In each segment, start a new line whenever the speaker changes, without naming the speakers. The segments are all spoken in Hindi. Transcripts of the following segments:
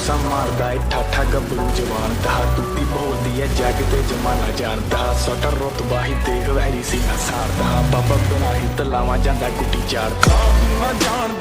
गुस्सा मारदा है ठाठा गबरू जवान दा टूटी बोलदी है जग ते जमाना जानदा सटर रुतबा ही देख वैरी सीना सारदा बाबा बना ही तलावा जांदा कुटी चारदा जान।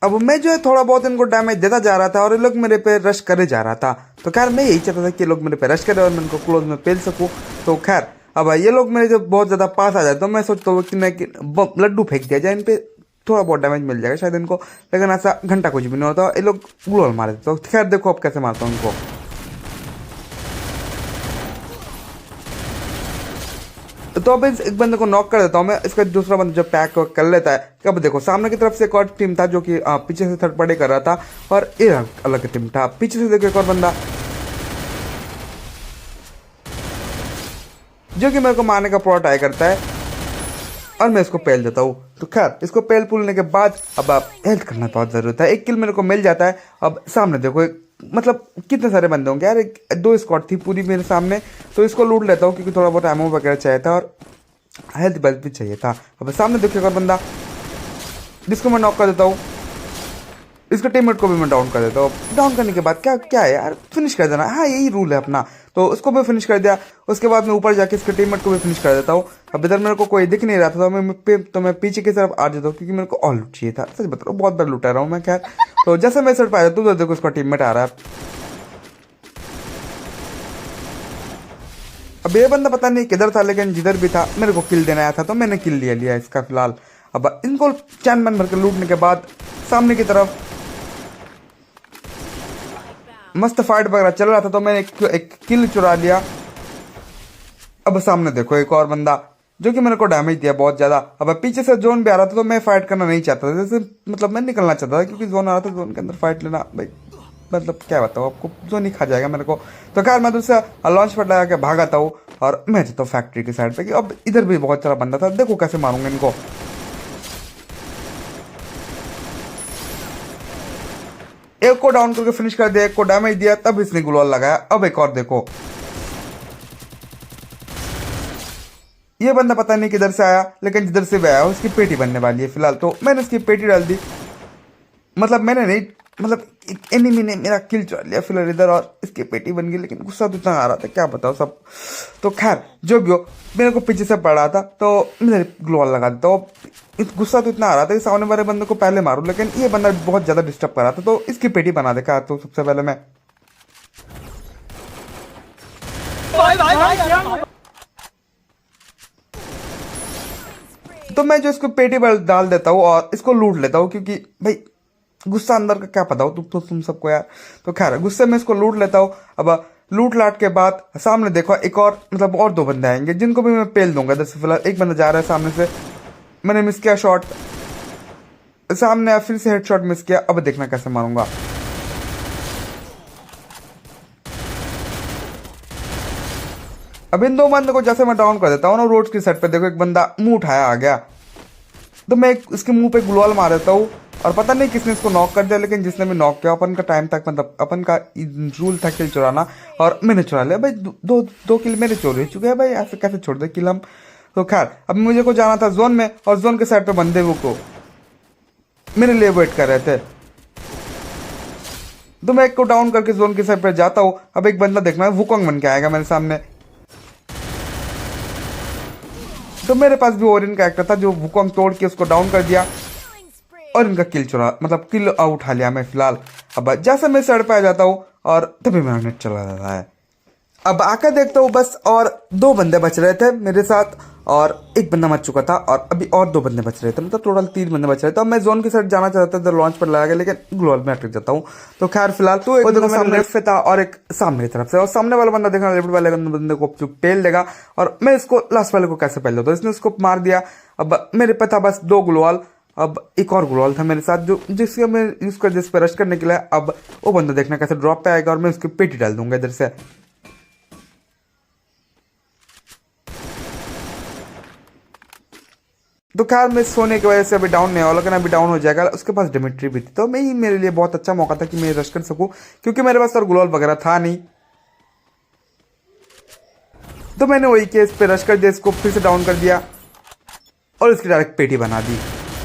अब मैं जो है थोड़ा बहुत इनको डैमेज देता जा रहा था और ये लोग मेरे पे रश करे जा रहा था। तो खैर मैं यही चाहता था कि ये लोग मेरे पे रश करे और मैं इनको क्लोज में पेल सकूँ। तो खैर अब ये लोग मेरे जब बहुत ज़्यादा पास आ जाए तो मैं सोचता हूँ कि मैं लड्डू फेंक दिया जाए इन पे, थोड़ा बहुत डैमेज मिल जाएगा शायद इनको। लेकिन ऐसा घंटा कुछ भी नहीं होता, ये लोग ग्लोल मारे। तो खैर देखो अब कैसे मारता हूँ इनको। तो अब एक बंदे को नॉक कर देता हूँ मैं, इसका दूसरा बंदा जो पैक कर लेता है। अब देखो सामने की तरफ से एक और टीम था जो कि पीछे से थर्ड पार्टी कर रहा था और ये अलग टीम था। पीछे से देखो एक और बंदा जो कि मेरे को मारने का पूरा ट्राई करता है और मैं इसको पेल देता हूँ। तो खैर इसको पेल पुलने के बाद अब हेल्थ करना बहुत ज़रूरत है। एक किल मेरे को मिल जाता है। अब सामने देखो मतलब कितने सारे बंदे होंगे यार, दो स्क्वाड थी पूरी मेरे सामने। तो इसको लूट लेता हूँ क्योंकि थोड़ा बहुत एमो वगैरह चाहिए था और हेल्थ बेल्ट भी चाहिए था। अब सामने देखो एक और बंदा जिसको मैं नॉक कर देता हूँ, इसके टीममेट को भी मैं डाउन कर देता हूँ। डाउन करने के बाद क्या क्या है यार, फिनिश कर देना, हाँ यही रूल है अपना। तो उसको मैं फिनिश कर दिया। उसके बाद मैं ऊपर जाके इसके टीममेट को भी फिनिश कर देता हूँ। अब इधर मेरे को कोई दिख नहीं रहा था तो मैं पीछे की तरफ आ जाता हूँ क्योंकि मेरे को और लूट चाहिए था। सच बता रहा हूँ बहुत बार लूटा रहा हूँ मैं। खैर तो जैसे मैं सर पाया तो देखो उसका टीममेट आ रहा है। अब ये बंदा पता नहीं किधर था, लेकिन जिधर भी था मेरे को किल देना आया था तो मैंने किल लिया इसका फिलहाल। अब इनको चैन बन भर के लूटने के बाद सामने की तरफ मस्त फाइट वगैरह चल रहा था तो मैंने एक किल चुरा लिया। अब सामने देखो एक और बंदा जो कि मेरे को डैमेज दिया बहुत ज़्यादा। अब पीछे से जोन भी आ रहा था तो मैं फाइट करना नहीं चाहता था, जैसे मतलब मैं निकलना चाहता था क्योंकि जोन आ रहा था, जोन के अंदर फाइट लेना भाई मतलब क्या बताऊँ आपको, जोन ही खा जाएगा मेरे को। तो खैर मैं दूसरा लॉन्च पैड लगा के भागाता हूँ और मैं जाता हूँ फैक्ट्री की साइड पे कि अब इधर भी बहुत सारा बंदा था, देखो कैसे मारूंगा इनको। एक को डाउन करके फिनिश कर दिया, एक को डैमेज दिया, तब इसने गुलाल लगाया। अब एक और देखो ये बंदा पता नहीं किधर से आया, लेकिन जिधर से भी आया उसकी पेटी बनने वाली है फिलहाल। तो मैंने उसकी पेटी डाल दी, मतलब मैंने नहीं, मतलब एनिमी ने मेरा किल चुरा लिया फिलहाल इधर और इसकी पेटी बन गई। लेकिन गुस्सा तो इतना आ रहा था क्या बताओ सब। तो खैर जो भी हो, मेरे को पीछे से पड़ रहा था तो मैं ग्लोअल लगा देता हूँ। गुस्सा तो इतना आ रहा था कि सामने वाले बंदे को पहले मारूं, लेकिन ये बंदा बहुत ज़्यादा डिस्टर्ब कर रहा था तो इसकी पेटी बना देखा। तो सबसे पहले मैं तो मैं जो इसको पेटी पर डाल देता हूँ और इसको लूट लेता हूँ क्योंकि भाई गुस्सा अंदर का क्या पता हो तुम सबको यार। तो खैर गुस्से में इसको लूट लेता हूँ। अब लूट लाट के बाद सामने देखो एक और मतलब और दो बंदे आएंगे जिनको भी मैं पेल दूंगा। जैसे फिलहाल एक बंदा जा रहा है सामने से, मैंने मिस किया शॉट, सामने फिर से हेड शॉट मिस किया। अब देखना कैसे मारूंगा। अब इन दो बंदों को जैसे मैं डाउन कर देता हूँ ना, रोड की साइड पे देखो एक बंदा मुंह उठाया आ गया तो मैं इसके मुंह पे गुलाल मार देता हूँ और पता नहीं किसने इसको नॉक कर दिया। लेकिन जिसने भी नॉक किया अपन का टाइम तक मतलब अपन का रूल था किल चुराना और मैंने चुरा लिया भाई। दो किल मेरे चोरी चुके हैं भाई, ऐसे कैसे छोड़ दे किल हम। तो खैर अब मुझे को जाना था जोन में और जोन के साइड पे बंदे वो को मेरे लिए वेट कर रहे थे। तो मैं एक को डाउन करके जोन के साइड पे जाता हूँ। अब एक बंदा देखना है वुकोंग बन के आएगा मेरे सामने। तो मेरे पास भी ओरिन का एक्टर था जो वुकोंग तोड़ के उसको डाउन कर दिया और इनका किल चुरा मतलब किल उठा लिया मैं फिलहाल। अब जैसे मैं सड़ पे आ जाता हूँ और तभी मेरा नेट चला जाता है। अब आकर देखता हूँ बस और दो बंदे बच रहे थे मेरे साथ और एक बंदा मर चुका था और अभी और दो बंदे बच रहे थे, मतलब टोटल 3 बंदे बच रहे थे। अब मैं जोन के साइड जाना चाहता था तो लॉन्च पर लगा गया, लेकिन ग्लोअल में अटक जाता हूँ। तो खैर फिलहाल तो एक देखो सामने लेफ्ट पे था और एक सामने की तरफ से, और सामने वाला बंदा देखना लेफ्ट वाले बंदे को पेल देगा और मैं इसको लास्ट वाले को कैसे पेल देता हूँ। इसने उसको मार दिया। अब मेरे पे था बस 2 ग्लोअल, अब एक और ग्लोअल था मेरे साथ जो जिसका मैं यूज कर जिस पर रश करने के लिए। अब वो बंदा देखना कैसे ड्रॉप पे आएगा और मैं उसकी पेटी डाल दूंगा इधर से। तो खैर मैं सोने की वजह से अभी डाउन नहीं हुआ, लेकिन अभी डाउन हो जाएगा। उसके पास डिमिट्री भी थी तो मैं ही मेरे लिए बहुत अच्छा मौका था कि मैं रश कर सकूं क्योंकि मेरे पास और ग्लोअल वगैरह था नहीं। तो मैंने वही केस पे रश कर दिया, इसको फिर से डाउन कर दिया और इसकी डायरेक्ट पेटी बना दी।